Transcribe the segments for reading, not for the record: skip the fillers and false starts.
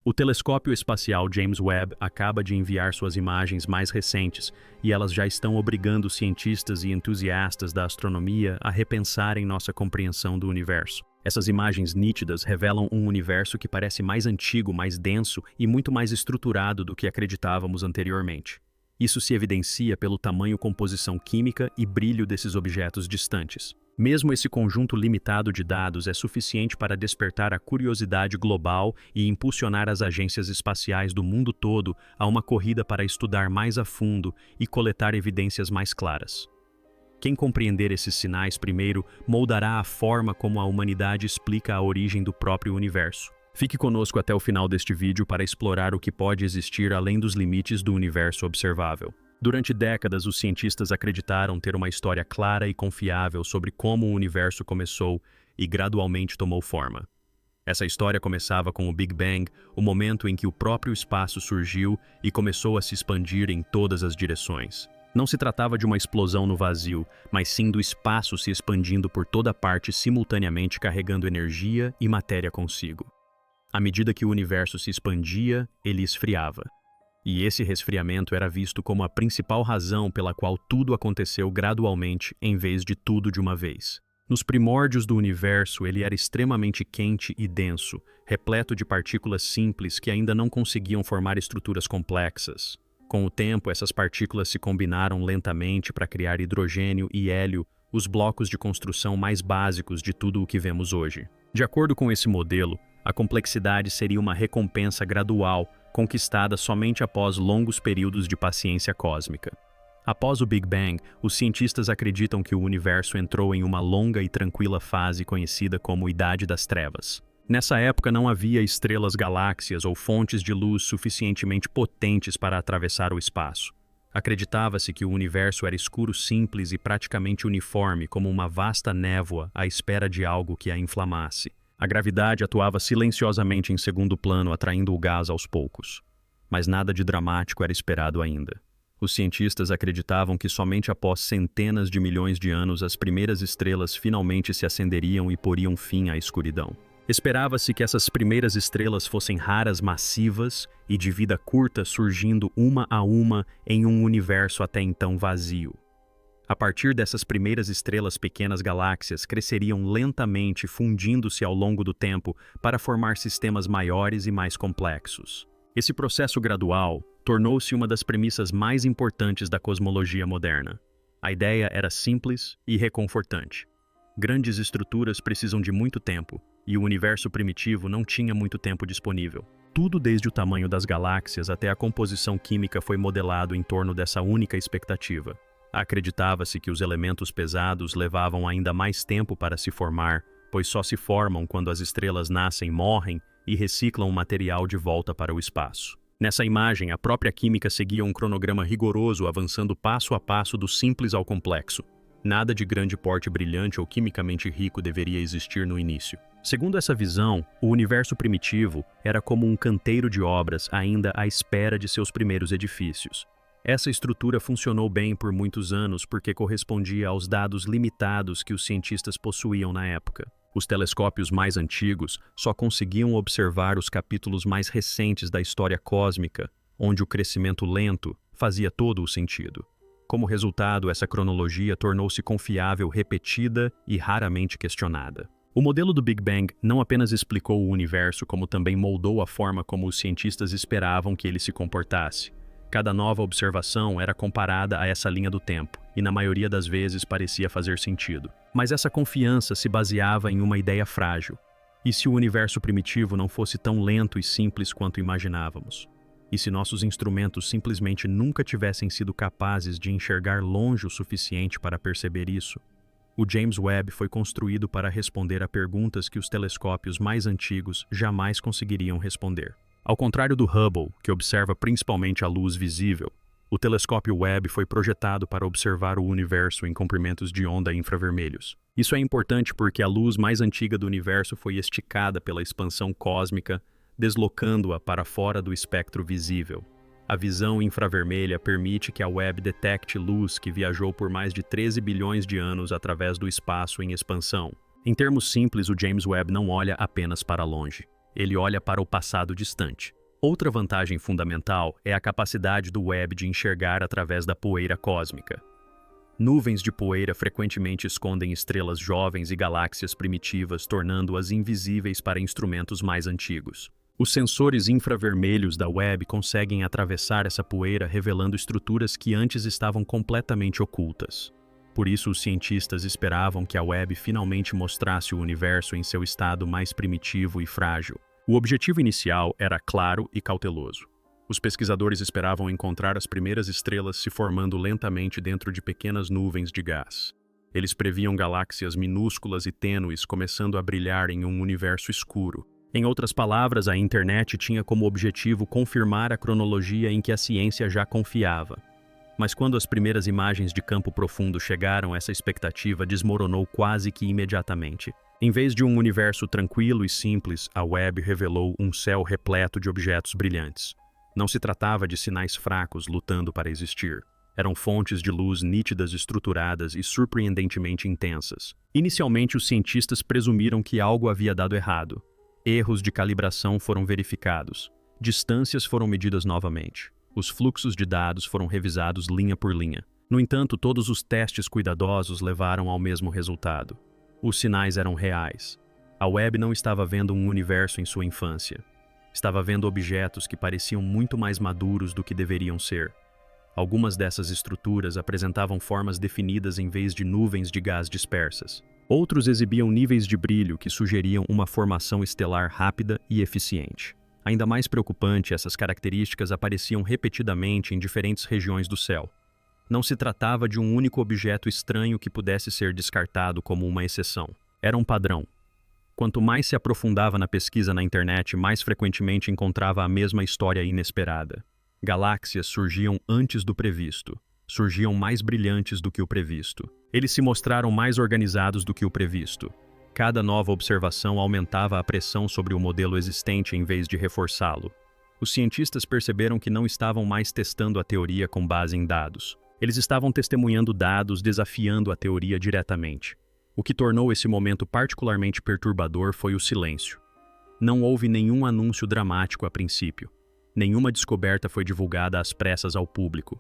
O telescópio espacial James Webb acaba de enviar suas imagens mais recentes e elas já estão obrigando cientistas e entusiastas da astronomia a repensarem nossa compreensão do universo. Essas imagens nítidas revelam um universo que parece mais antigo, mais denso e muito mais estruturado do que acreditávamos anteriormente. Isso se evidencia pelo tamanho, composição química e brilho desses objetos distantes. Mesmo esse conjunto limitado de dados é suficiente para despertar a curiosidade global e impulsionar as agências espaciais do mundo todo a uma corrida para estudar mais a fundo e coletar evidências mais claras. Quem compreender esses sinais primeiro moldará a forma como a humanidade explica a origem do próprio universo. Fique conosco até o final deste vídeo para explorar o que pode existir além dos limites do universo observável. Durante décadas, os cientistas acreditaram ter uma história clara e confiável sobre como o universo começou e gradualmente tomou forma. Essa história começava com o Big Bang, o momento em que o próprio espaço surgiu e começou a se expandir em todas as direções. Não se tratava de uma explosão no vazio, mas sim do espaço se expandindo por toda parte simultaneamente, carregando energia e matéria consigo. À medida que o universo se expandia, ele esfriava. E esse resfriamento era visto como a principal razão pela qual tudo aconteceu gradualmente em vez de tudo de uma vez. Nos primórdios do universo, ele era extremamente quente e denso, repleto de partículas simples que ainda não conseguiam formar estruturas complexas. Com o tempo, essas partículas se combinaram lentamente para criar hidrogênio e hélio, os blocos de construção mais básicos de tudo o que vemos hoje. De acordo com esse modelo, a complexidade seria uma recompensa gradual, conquistada somente após longos períodos de paciência cósmica. Após o Big Bang, os cientistas acreditam que o universo entrou em uma longa e tranquila fase conhecida como Idade das Trevas. Nessa época não havia estrelas, galáxias ou fontes de luz suficientemente potentes para atravessar o espaço. Acreditava-se que o universo era escuro, simples e praticamente uniforme, como uma vasta névoa à espera de algo que a inflamasse. A gravidade atuava silenciosamente em segundo plano, atraindo o gás aos poucos. Mas nada de dramático era esperado ainda. Os cientistas acreditavam que somente após centenas de milhões de anos as primeiras estrelas finalmente se acenderiam e poriam fim à escuridão. Esperava-se que essas primeiras estrelas fossem raras, massivas e de vida curta, surgindo uma a uma em um universo até então vazio. A partir dessas primeiras estrelas, pequenas galáxias cresceriam lentamente, fundindo-se ao longo do tempo para formar sistemas maiores e mais complexos. Esse processo gradual tornou-se uma das premissas mais importantes da cosmologia moderna. A ideia era simples e reconfortante. Grandes estruturas precisam de muito tempo, e o universo primitivo não tinha muito tempo disponível. Tudo desde o tamanho das galáxias até a composição química foi modelado em torno dessa única expectativa. Acreditava-se que os elementos pesados levavam ainda mais tempo para se formar, pois só se formam quando as estrelas nascem, morrem e reciclam o material de volta para o espaço. Nessa imagem, a própria química seguia um cronograma rigoroso, avançando passo a passo do simples ao complexo. Nada de grande porte brilhante ou quimicamente rico deveria existir no início. Segundo essa visão, o universo primitivo era como um canteiro de obras ainda à espera de seus primeiros edifícios. Essa estrutura funcionou bem por muitos anos porque correspondia aos dados limitados que os cientistas possuíam na época. Os telescópios mais antigos só conseguiam observar os capítulos mais recentes da história cósmica, onde o crescimento lento fazia todo o sentido. Como resultado, essa cronologia tornou-se confiável, repetida e raramente questionada. O modelo do Big Bang não apenas explicou o universo, como também moldou a forma como os cientistas esperavam que ele se comportasse. Cada nova observação era comparada a essa linha do tempo, e na maioria das vezes parecia fazer sentido. Mas essa confiança se baseava em uma ideia frágil. E se o universo primitivo não fosse tão lento e simples quanto imaginávamos? E se nossos instrumentos simplesmente nunca tivessem sido capazes de enxergar longe o suficiente para perceber isso? O James Webb foi construído para responder a perguntas que os telescópios mais antigos jamais conseguiriam responder. Ao contrário do Hubble, que observa principalmente a luz visível, o telescópio Webb foi projetado para observar o universo em comprimentos de onda infravermelhos. Isso é importante porque a luz mais antiga do universo foi esticada pela expansão cósmica, deslocando-a para fora do espectro visível. A visão infravermelha permite que a Webb detecte luz que viajou por mais de 13 bilhões de anos através do espaço em expansão. Em termos simples, o James Webb não olha apenas para longe. ele olha para o passado distante. Outra vantagem fundamental é a capacidade do Webb de enxergar através da poeira cósmica. Nuvens de poeira frequentemente escondem estrelas jovens e galáxias primitivas, tornando-as invisíveis para instrumentos mais antigos. Os sensores infravermelhos da Webb conseguem atravessar essa poeira, revelando estruturas que antes estavam completamente ocultas. Por isso, os cientistas esperavam que a Webb finalmente mostrasse o universo em seu estado mais primitivo e frágil. O objetivo inicial era claro e cauteloso. Os pesquisadores esperavam encontrar as primeiras estrelas se formando lentamente dentro de pequenas nuvens de gás. Eles previam galáxias minúsculas e tênues começando a brilhar em um universo escuro. Em outras palavras, a internet tinha como objetivo confirmar a cronologia em que a ciência já confiava. Mas quando as primeiras imagens de campo profundo chegaram, essa expectativa desmoronou quase que imediatamente. Em vez de um universo tranquilo e simples, a Webb revelou um céu repleto de objetos brilhantes. Não se tratava de sinais fracos lutando para existir. Eram fontes de luz nítidas, estruturadas e surpreendentemente intensas. Inicialmente, os cientistas presumiram que algo havia dado errado. Erros de calibração foram verificados. Distâncias foram medidas novamente. Os fluxos de dados foram revisados linha por linha. No entanto, todos os testes cuidadosos levaram ao mesmo resultado. Os sinais eram reais. A Webb não estava vendo um universo em sua infância. Estava vendo objetos que pareciam muito mais maduros do que deveriam ser. Algumas dessas estruturas apresentavam formas definidas em vez de nuvens de gás dispersas. Outros exibiam níveis de brilho que sugeriam uma formação estelar rápida e eficiente. Ainda mais preocupante, essas características apareciam repetidamente em diferentes regiões do céu. Não se tratava de um único objeto estranho que pudesse ser descartado como uma exceção. Era um padrão. Quanto mais se aprofundava na pesquisa na internet, mais frequentemente encontrava a mesma história inesperada. Galáxias surgiam antes do previsto. Surgiam mais brilhantes do que o previsto. Eles se mostraram mais organizados do que o previsto. Cada nova observação aumentava a pressão sobre o modelo existente em vez de reforçá-lo. Os cientistas perceberam que não estavam mais testando a teoria com base em dados. Eles estavam testemunhando dados, desafiando a teoria diretamente. O que tornou esse momento particularmente perturbador foi o silêncio. Não houve nenhum anúncio dramático a princípio. Nenhuma descoberta foi divulgada às pressas ao público.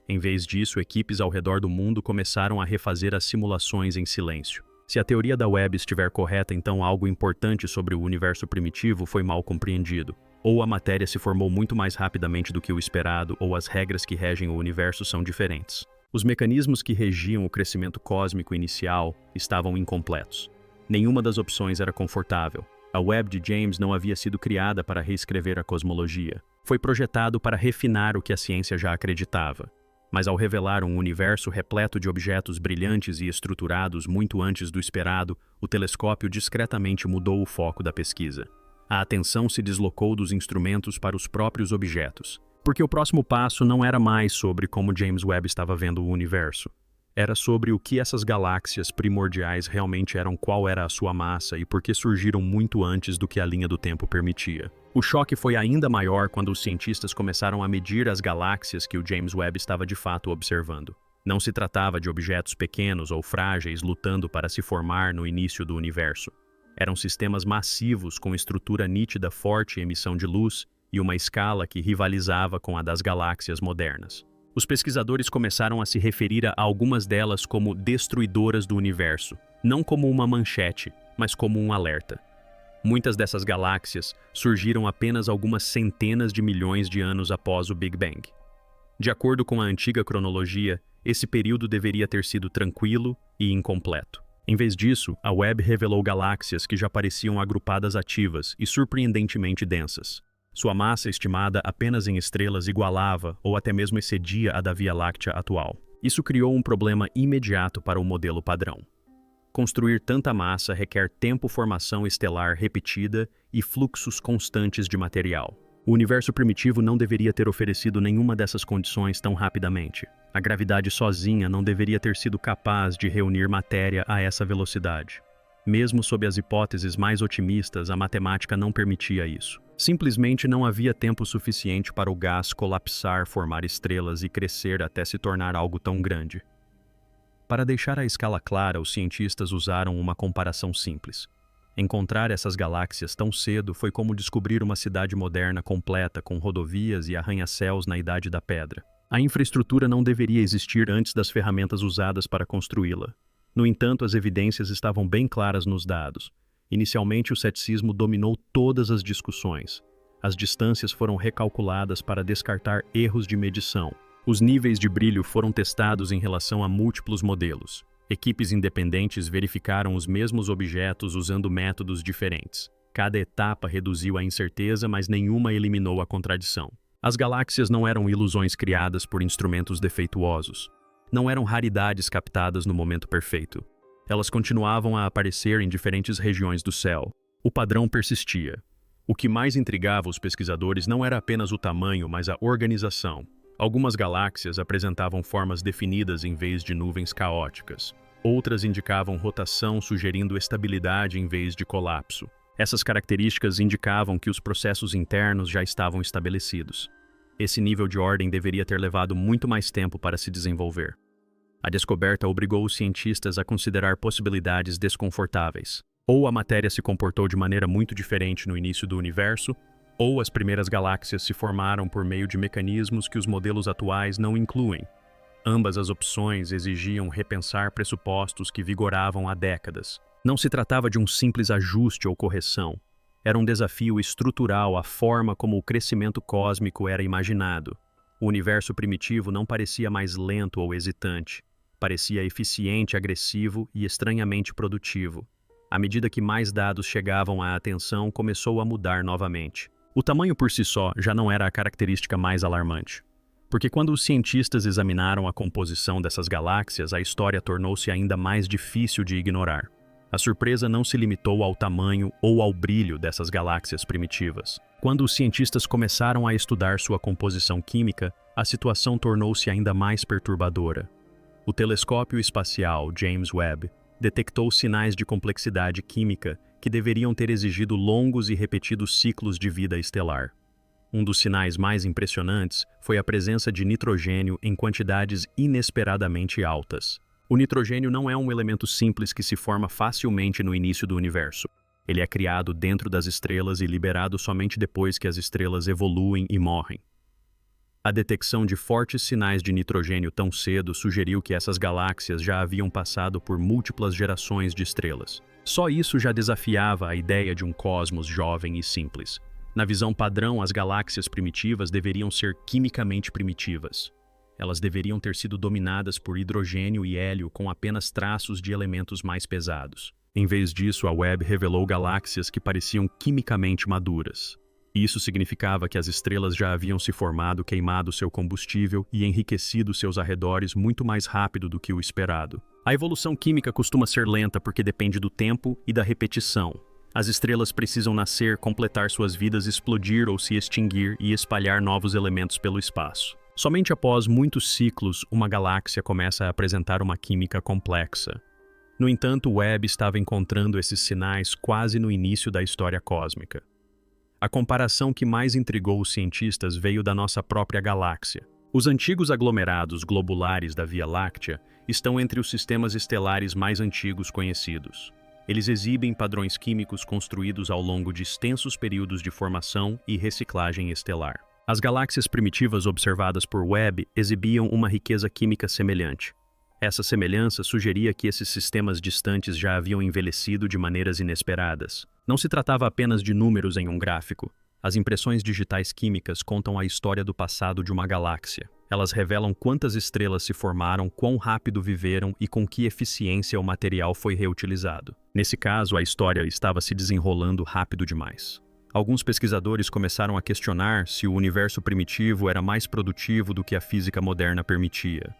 Em vez disso, equipes ao redor do mundo começaram a refazer as simulações em silêncio. Se a teoria da Webb estiver correta, então algo importante sobre o universo primitivo foi mal compreendido. Ou a matéria se formou muito mais rapidamente do que o esperado, ou as regras que regem o universo são diferentes. Os mecanismos que regiam o crescimento cósmico inicial estavam incompletos. Nenhuma das opções era confortável. A Webb de James não havia sido criada para reescrever a cosmologia. Foi projetado para refinar o que a ciência já acreditava. Mas ao revelar um universo repleto de objetos brilhantes e estruturados muito antes do esperado, o telescópio discretamente mudou o foco da pesquisa. A atenção se deslocou dos instrumentos para os próprios objetos, porque o próximo passo não era mais sobre como James Webb estava vendo o universo. Era sobre o que essas galáxias primordiais realmente eram, qual era a sua massa e por que surgiram muito antes do que a linha do tempo permitia. O choque foi ainda maior quando os cientistas começaram a medir as galáxias que o James Webb estava de fato observando. Não se tratava de objetos pequenos ou frágeis lutando para se formar no início do universo. Eram sistemas massivos com estrutura nítida, forte emissão de luz e uma escala que rivalizava com a das galáxias modernas. Os pesquisadores começaram a se referir a algumas delas como destruidoras do universo, não como uma manchete, mas como um alerta. Muitas dessas galáxias surgiram apenas algumas centenas de milhões de anos após o Big Bang. De acordo com a antiga cronologia, esse período deveria ter sido tranquilo e incompleto. Em vez disso, a Webb revelou galáxias que já pareciam agrupadas ativas e surpreendentemente densas. Sua massa estimada apenas em estrelas igualava ou até mesmo excedia a da Via Láctea atual. Isso criou um problema imediato para o modelo padrão. Construir tanta massa requer tempo, formação estelar repetida e fluxos constantes de material. O universo primitivo não deveria ter oferecido nenhuma dessas condições tão rapidamente. A gravidade sozinha não deveria ter sido capaz de reunir matéria a essa velocidade. Mesmo sob as hipóteses mais otimistas, a matemática não permitia isso. Simplesmente não havia tempo suficiente para o gás colapsar, formar estrelas e crescer até se tornar algo tão grande. Para deixar a escala clara, os cientistas usaram uma comparação simples. Encontrar essas galáxias tão cedo foi como descobrir uma cidade moderna completa com rodovias e arranha-céus na Idade da Pedra. A infraestrutura não deveria existir antes das ferramentas usadas para construí-la. No entanto, as evidências estavam bem claras nos dados. Inicialmente, o ceticismo dominou todas as discussões. As distâncias foram recalculadas para descartar erros de medição. Os níveis de brilho foram testados em relação a múltiplos modelos. Equipes independentes verificaram os mesmos objetos usando métodos diferentes. Cada etapa reduziu a incerteza, mas nenhuma eliminou a contradição. As galáxias não eram ilusões criadas por instrumentos defeituosos. Não eram raridades captadas no momento perfeito. Elas continuavam a aparecer em diferentes regiões do céu. O padrão persistia. O que mais intrigava os pesquisadores não era apenas o tamanho, mas a organização. Algumas galáxias apresentavam formas definidas em vez de nuvens caóticas. Outras indicavam rotação, sugerindo estabilidade em vez de colapso. Essas características indicavam que os processos internos já estavam estabelecidos. Esse nível de ordem deveria ter levado muito mais tempo para se desenvolver. A descoberta obrigou os cientistas a considerar possibilidades desconfortáveis. Ou a matéria se comportou de maneira muito diferente no início do universo, ou as primeiras galáxias se formaram por meio de mecanismos que os modelos atuais não incluem. Ambas as opções exigiam repensar pressupostos que vigoravam há décadas. Não se tratava de um simples ajuste ou correção. Era um desafio estrutural à forma como o crescimento cósmico era imaginado. O universo primitivo não parecia mais lento ou hesitante. Parecia eficiente, agressivo e estranhamente produtivo. À medida que mais dados chegavam à atenção, começou a mudar novamente. O tamanho por si só já não era a característica mais alarmante. Porque quando os cientistas examinaram a composição dessas galáxias, a história tornou-se ainda mais difícil de ignorar. A surpresa não se limitou ao tamanho ou ao brilho dessas galáxias primitivas. Quando os cientistas começaram a estudar sua composição química, a situação tornou-se ainda mais perturbadora. O telescópio espacial James Webb detectou sinais de complexidade química que deveriam ter exigido longos e repetidos ciclos de vida estelar. Um dos sinais mais impressionantes foi a presença de nitrogênio em quantidades inesperadamente altas. O nitrogênio não é um elemento simples que se forma facilmente no início do universo. Ele é criado dentro das estrelas e liberado somente depois que as estrelas evoluem e morrem. A detecção de fortes sinais de nitrogênio tão cedo sugeriu que essas galáxias já haviam passado por múltiplas gerações de estrelas. Só isso já desafiava a ideia de um cosmos jovem e simples. Na visão padrão, as galáxias primitivas deveriam ser quimicamente primitivas. Elas deveriam ter sido dominadas por hidrogênio e hélio com apenas traços de elementos mais pesados. Em vez disso, a Webb revelou galáxias que pareciam quimicamente maduras. Isso significava que as estrelas já haviam se formado, queimado seu combustível e enriquecido seus arredores muito mais rápido do que o esperado. A evolução química costuma ser lenta porque depende do tempo e da repetição. As estrelas precisam nascer, completar suas vidas, explodir ou se extinguir e espalhar novos elementos pelo espaço. Somente após muitos ciclos, uma galáxia começa a apresentar uma química complexa. No entanto, Webb estava encontrando esses sinais quase no início da história cósmica. A comparação que mais intrigou os cientistas veio da nossa própria galáxia. Os antigos aglomerados globulares da Via Láctea estão entre os sistemas estelares mais antigos conhecidos. Eles exibem padrões químicos construídos ao longo de extensos períodos de formação e reciclagem estelar. As galáxias primitivas observadas por Webb exibiam uma riqueza química semelhante. Essa semelhança sugeria que esses sistemas distantes já haviam envelhecido de maneiras inesperadas. Não se tratava apenas de números em um gráfico. As impressões digitais químicas contam a história do passado de uma galáxia. Elas revelam quantas estrelas se formaram, quão rápido viveram e com que eficiência o material foi reutilizado. Nesse caso, a história estava se desenrolando rápido demais. Alguns pesquisadores começaram a questionar se o universo primitivo era mais produtivo do que a física moderna permitia.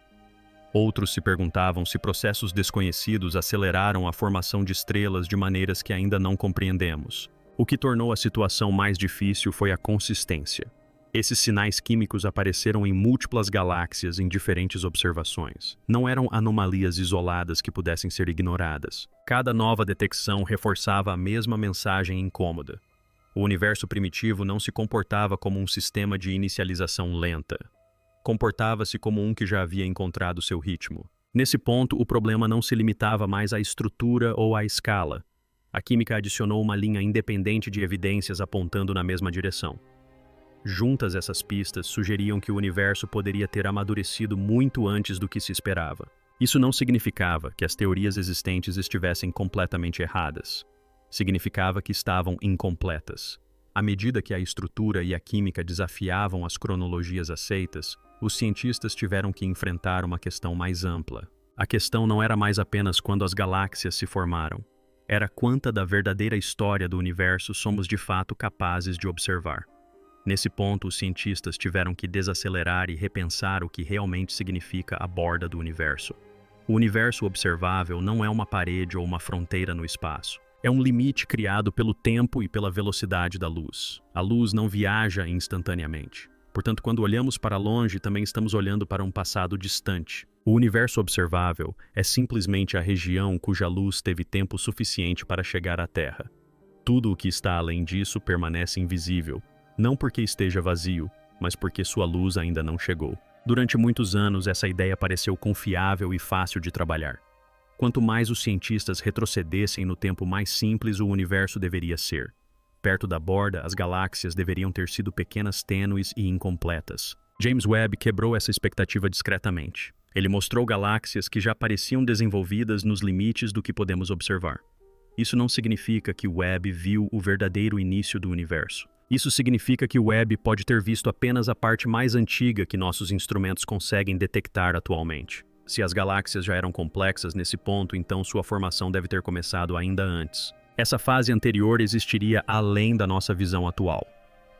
Outros se perguntavam se processos desconhecidos aceleraram a formação de estrelas de maneiras que ainda não compreendemos. O que tornou a situação mais difícil foi a consistência. Esses sinais químicos apareceram em múltiplas galáxias em diferentes observações. Não eram anomalias isoladas que pudessem ser ignoradas. Cada nova detecção reforçava a mesma mensagem incômoda. O universo primitivo não se comportava como um sistema de inicialização lenta. Comportava-se como um que já havia encontrado seu ritmo. Nesse ponto, o problema não se limitava mais à estrutura ou à escala. A química adicionou uma linha independente de evidências apontando na mesma direção. Juntas, essas pistas sugeriam que o universo poderia ter amadurecido muito antes do que se esperava. Isso não significava que as teorias existentes estivessem completamente erradas. Significava que estavam incompletas. À medida que a estrutura e a química desafiavam as cronologias aceitas, os cientistas tiveram que enfrentar uma questão mais ampla. A questão não era mais apenas quando as galáxias se formaram. Era quanta da verdadeira história do universo somos de fato capazes de observar. Nesse ponto, os cientistas tiveram que desacelerar e repensar o que realmente significa a borda do universo. O universo observável não é uma parede ou uma fronteira no espaço. É um limite criado pelo tempo e pela velocidade da luz. A luz não viaja instantaneamente. Portanto, quando olhamos para longe, também estamos olhando para um passado distante. O universo observável é simplesmente a região cuja luz teve tempo suficiente para chegar à Terra. Tudo o que está além disso permanece invisível, não porque esteja vazio, mas porque sua luz ainda não chegou. Durante muitos anos, essa ideia pareceu confiável e fácil de trabalhar. Quanto mais os cientistas retrocedessem no tempo, mais simples o universo deveria ser. Perto da borda, as galáxias deveriam ter sido pequenas, tênues e incompletas. James Webb quebrou essa expectativa discretamente. Ele mostrou galáxias que já pareciam desenvolvidas nos limites do que podemos observar. Isso não significa que Webb viu o verdadeiro início do universo. Isso significa que Webb pode ter visto apenas a parte mais antiga que nossos instrumentos conseguem detectar atualmente. Se as galáxias já eram complexas nesse ponto, então sua formação deve ter começado ainda antes. Essa fase anterior existiria além da nossa visão atual.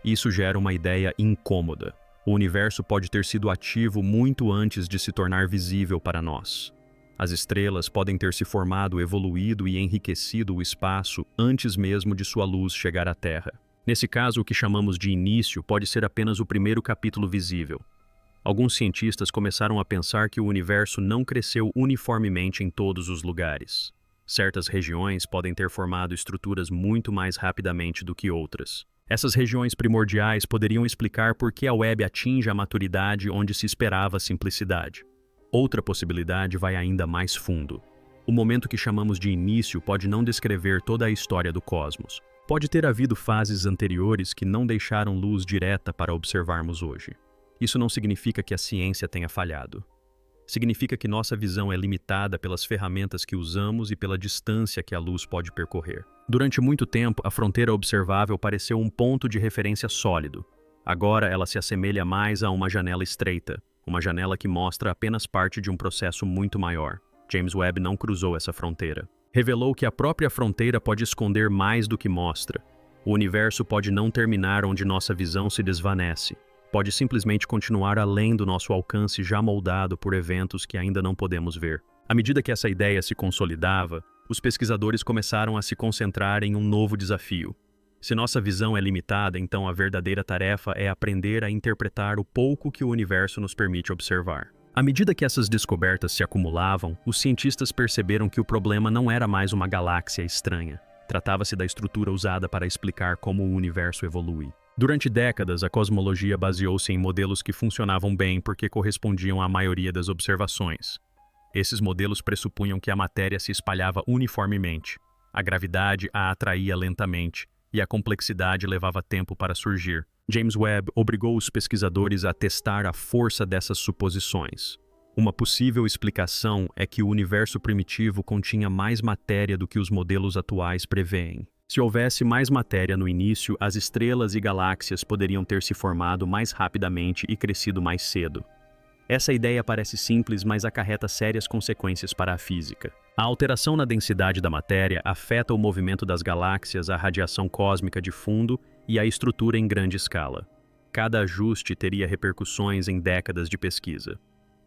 Isso gera uma ideia incômoda. O universo pode ter sido ativo muito antes de se tornar visível para nós. As estrelas podem ter se formado, evoluído e enriquecido o espaço antes mesmo de sua luz chegar à Terra. Nesse caso, o que chamamos de início pode ser apenas o primeiro capítulo visível. Alguns cientistas começaram a pensar que o universo não cresceu uniformemente em todos os lugares. Certas regiões podem ter formado estruturas muito mais rapidamente do que outras. Essas regiões primordiais poderiam explicar por que a Webb atinge a maturidade onde se esperava simplicidade. Outra possibilidade vai ainda mais fundo. O momento que chamamos de início pode não descrever toda a história do cosmos. Pode ter havido fases anteriores que não deixaram luz direta para observarmos hoje. Isso não significa que a ciência tenha falhado. Significa que nossa visão é limitada pelas ferramentas que usamos e pela distância que a luz pode percorrer. Durante muito tempo, a fronteira observável pareceu um ponto de referência sólido. Agora ela se assemelha mais a uma janela estreita, uma janela que mostra apenas parte de um processo muito maior. James Webb não cruzou essa fronteira. Revelou que a própria fronteira pode esconder mais do que mostra. O universo pode não terminar onde nossa visão se desvanece. Pode simplesmente continuar além do nosso alcance já moldado por eventos que ainda não podemos ver. À medida que essa ideia se consolidava, os pesquisadores começaram a se concentrar em um novo desafio. Se nossa visão é limitada, então a verdadeira tarefa é aprender a interpretar o pouco que o universo nos permite observar. À medida que essas descobertas se acumulavam, os cientistas perceberam que o problema não era mais uma galáxia estranha. Tratava-se da estrutura usada para explicar como o universo evolui. Durante décadas, a cosmologia baseou-se em modelos que funcionavam bem porque correspondiam à maioria das observações. Esses modelos pressupunham que a matéria se espalhava uniformemente, a gravidade a atraía lentamente e a complexidade levava tempo para surgir. James Webb obrigou os pesquisadores a testar a força dessas suposições. Uma possível explicação é que o universo primitivo continha mais matéria do que os modelos atuais prevêem. Se houvesse mais matéria no início, as estrelas e galáxias poderiam ter se formado mais rapidamente e crescido mais cedo. Essa ideia parece simples, mas acarreta sérias consequências para a física. A alteração na densidade da matéria afeta o movimento das galáxias, a radiação cósmica de fundo e a estrutura em grande escala. Cada ajuste teria repercussões em décadas de pesquisa.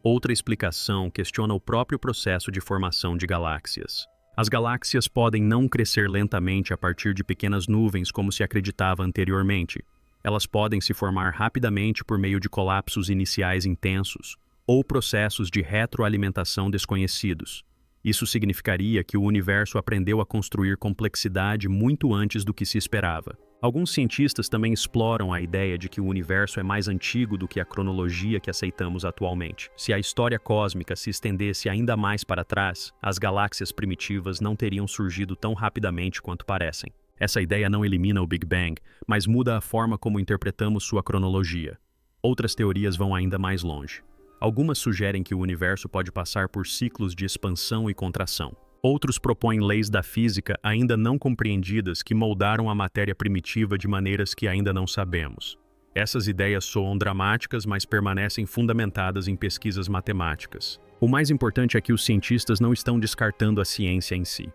Outra explicação questiona o próprio processo de formação de galáxias. As galáxias podem não crescer lentamente a partir de pequenas nuvens como se acreditava anteriormente. Elas podem se formar rapidamente por meio de colapsos iniciais intensos ou processos de retroalimentação desconhecidos. Isso significaria que o universo aprendeu a construir complexidade muito antes do que se esperava. Alguns cientistas também exploram a ideia de que o universo é mais antigo do que a cronologia que aceitamos atualmente. Se a história cósmica se estendesse ainda mais para trás, as galáxias primitivas não teriam surgido tão rapidamente quanto parecem. Essa ideia não elimina o Big Bang, mas muda a forma como interpretamos sua cronologia. Outras teorias vão ainda mais longe. Algumas sugerem que o universo pode passar por ciclos de expansão e contração. Outros propõem leis da física ainda não compreendidas que moldaram a matéria primitiva de maneiras que ainda não sabemos. Essas ideias soam dramáticas, mas permanecem fundamentadas em pesquisas matemáticas. O mais importante é que os cientistas não estão descartando a ciência em si.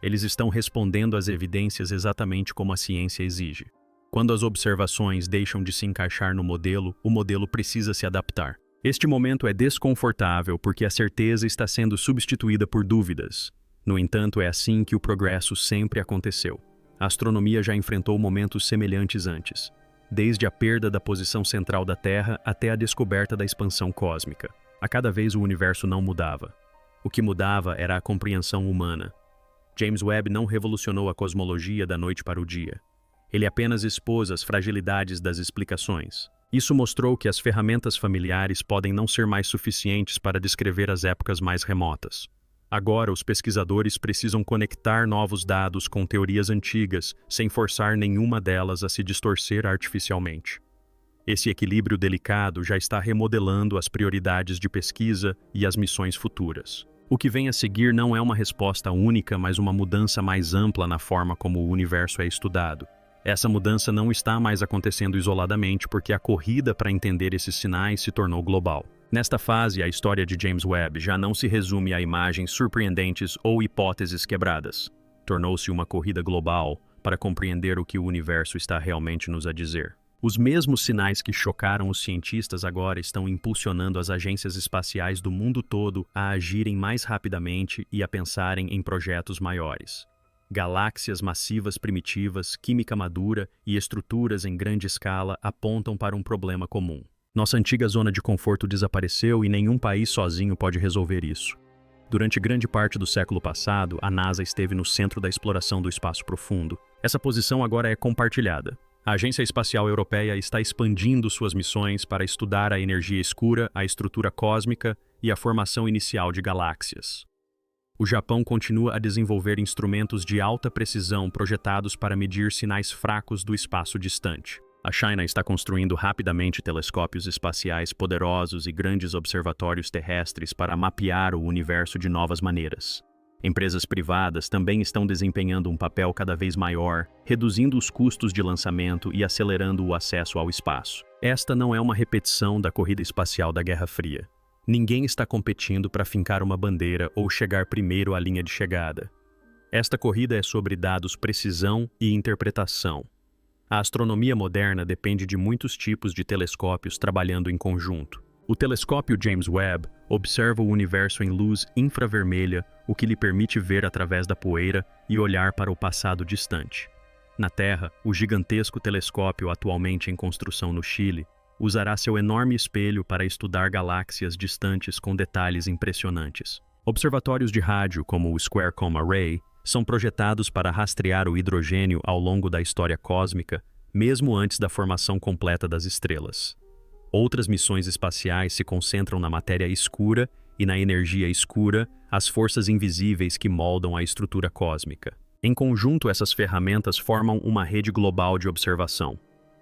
Eles estão respondendo às evidências exatamente como a ciência exige. Quando as observações deixam de se encaixar no modelo, o modelo precisa se adaptar. Este momento é desconfortável porque a certeza está sendo substituída por dúvidas. No entanto, é assim que o progresso sempre aconteceu. A astronomia já enfrentou momentos semelhantes antes, desde a perda da posição central da Terra até a descoberta da expansão cósmica. A cada vez o universo não mudava. O que mudava era a compreensão humana. James Webb não revolucionou a cosmologia da noite para o dia. Ele apenas expôs as fragilidades das explicações. Isso mostrou que as ferramentas familiares podem não ser mais suficientes para descrever as épocas mais remotas. Agora, os pesquisadores precisam conectar novos dados com teorias antigas, sem forçar nenhuma delas a se distorcer artificialmente. Esse equilíbrio delicado já está remodelando as prioridades de pesquisa e as missões futuras. O que vem a seguir não é uma resposta única, mas uma mudança mais ampla na forma como o universo é estudado. Essa mudança não está mais acontecendo isoladamente porque a corrida para entender esses sinais se tornou global. Nesta fase, a história de James Webb já não se resume a imagens surpreendentes ou hipóteses quebradas. Tornou-se uma corrida global para compreender o que o universo está realmente nos a dizer. Os mesmos sinais que chocaram os cientistas agora estão impulsionando as agências espaciais do mundo todo a agirem mais rapidamente e a pensarem em projetos maiores. Galáxias massivas primitivas, química madura e estruturas em grande escala apontam para um problema comum. Nossa antiga zona de conforto desapareceu e nenhum país sozinho pode resolver isso. Durante grande parte do século passado, a NASA esteve no centro da exploração do espaço profundo. Essa posição agora é compartilhada. A Agência Espacial Europeia está expandindo suas missões para estudar a energia escura, a estrutura cósmica e a formação inicial de galáxias. O Japão continua a desenvolver instrumentos de alta precisão projetados para medir sinais fracos do espaço distante. A China está construindo rapidamente telescópios espaciais poderosos e grandes observatórios terrestres para mapear o universo de novas maneiras. Empresas privadas também estão desempenhando um papel cada vez maior, reduzindo os custos de lançamento e acelerando o acesso ao espaço. Esta não é uma repetição da corrida espacial da Guerra Fria. Ninguém está competindo para fincar uma bandeira ou chegar primeiro à linha de chegada. Esta corrida é sobre dados, precisão e interpretação. A astronomia moderna depende de muitos tipos de telescópios trabalhando em conjunto. O telescópio James Webb observa o universo em luz infravermelha, o que lhe permite ver através da poeira e olhar para o passado distante. Na Terra, o gigantesco telescópio atualmente em construção no Chile usará seu enorme espelho para estudar galáxias distantes com detalhes impressionantes. Observatórios de rádio, como o Square Coma Array, são projetados para rastrear o hidrogênio ao longo da história cósmica, mesmo antes da formação completa das estrelas. Outras missões espaciais se concentram na matéria escura e na energia escura, as forças invisíveis que moldam a estrutura cósmica. Em conjunto, essas ferramentas formam uma rede global de observação.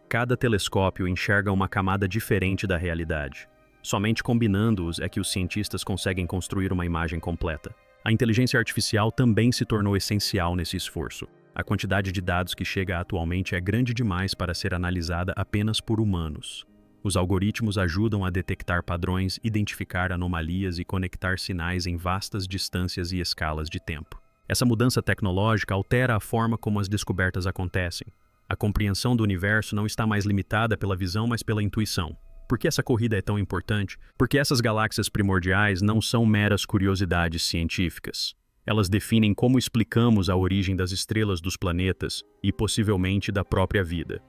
Cada telescópio enxerga uma camada diferente da realidade. Somente combinando-os é que os cientistas conseguem construir uma imagem completa. A inteligência artificial também se tornou essencial nesse esforço. A quantidade de dados que chega atualmente é grande demais para ser analisada apenas por humanos. Os algoritmos ajudam a detectar padrões, identificar anomalias e conectar sinais em vastas distâncias e escalas de tempo. Essa mudança tecnológica altera a forma como as descobertas acontecem. A compreensão do universo não está mais limitada pela visão, mas pela intuição. Por que essa corrida é tão importante? Porque essas galáxias primordiais não são meras curiosidades científicas. Elas definem como explicamos a origem das estrelas dos planetas e, possivelmente, da própria vida.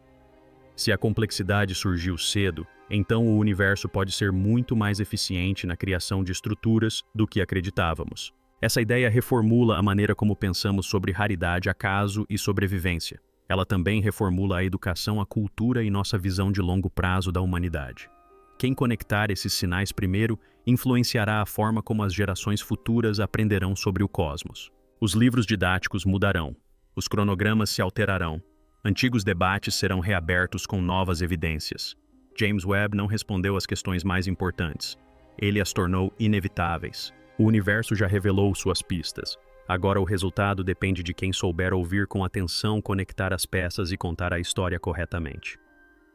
Se a complexidade surgiu cedo, então o universo pode ser muito mais eficiente na criação de estruturas do que acreditávamos. Essa ideia reformula a maneira como pensamos sobre raridade, acaso e sobrevivência. Ela também reformula a educação, a cultura e nossa visão de longo prazo da humanidade. Quem conectar esses sinais primeiro influenciará a forma como as gerações futuras aprenderão sobre o cosmos. Os livros didáticos mudarão, os cronogramas se alterarão, antigos debates serão reabertos com novas evidências. James Webb não respondeu às questões mais importantes. Ele as tornou inevitáveis. O universo já revelou suas pistas. Agora o resultado depende de quem souber ouvir com atenção, conectar as peças e contar a história corretamente.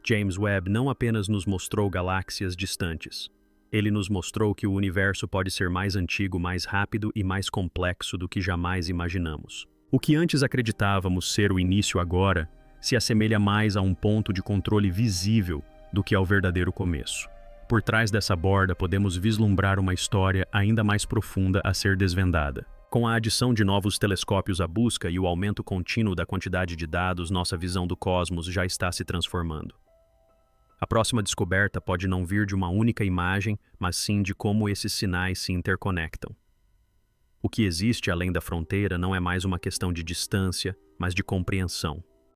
James Webb não apenas nos mostrou galáxias distantes. Ele nos mostrou que o universo pode ser mais antigo, mais rápido e mais complexo do que jamais imaginamos. O que antes acreditávamos ser o início agora se assemelha mais a um ponto de controle visível do que ao verdadeiro começo. Por trás dessa borda podemos vislumbrar uma história ainda mais profunda a ser desvendada. Com a adição de novos telescópios à busca e o aumento contínuo da quantidade de dados, nossa visão do cosmos já está se transformando. A próxima descoberta pode não vir de uma única imagem, mas sim de como esses sinais se interconectam. O que existe além da fronteira não é mais uma questão de distância, mas de compreensão.